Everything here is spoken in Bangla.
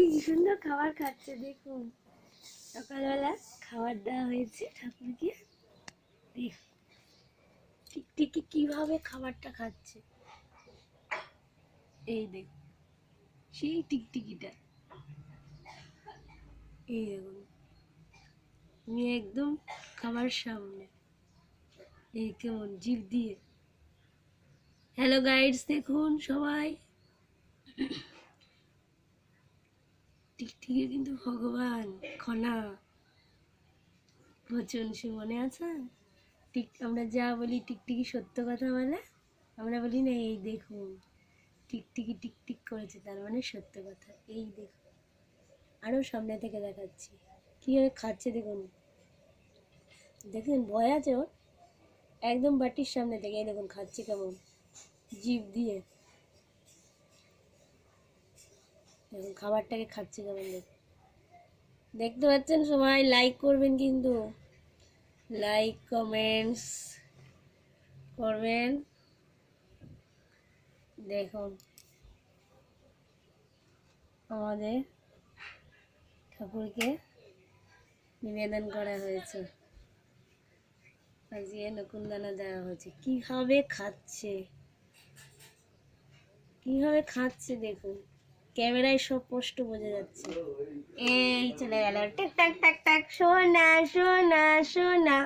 কি সুন্দর খাবার খাচ্ছে দেখুন। সকালবেলা খাবার দেওয়া হয়েছে ঠাকুরকে। দেখুন টিকটিকি কিভাবে খাবারটা খাচ্ছে। এই দেখুন সেই টিকটিকিটা, এই দেখুন আমি একদম খাবার সামনে, এই কেমন জিভ দিয়ে। হ্যালো গাইডস, দেখুন সবাই, টিকটিকি কিন্তু ভগবান। খনা বচন সে মনে আছে? আমরা যা বলি টিকটিকি সত্য কথা বলে, আমরা বলি না এই দেখুন টিকটিকি টিকটিক করেছে, তার মানে সত্য কথা। এই দেখুন আরো সামনে থেকে দেখাচ্ছি কিভাবে খাচ্ছে। দেখুন দেখুন ভয় আছে ওর, একদম বাটির সামনে থেকে। এই দেখুন খাচ্ছে কেমন জিভ দিয়ে, দেখুন খাবারটাকে খাচ্ছে কেমন। দেখুন দেখতে পাচ্ছেন সবাই, লাইক করবেন কিন্তু, লাইক কমেন্টস করবেন। দেখুন আমাদের ঠাকুরকে নিবেদন করা হয়েছে, সাজিয়ে নকুনদানা দেওয়া হয়েছে। কিভাবে খাচ্ছে, কিভাবে খাচ্ছে দেখুন, ক্যামেরায় সব স্পষ্ট বোঝা যাচ্ছে। এই চলে গেল টাক টাক টাক টাক, সোনা সোনা সোনা।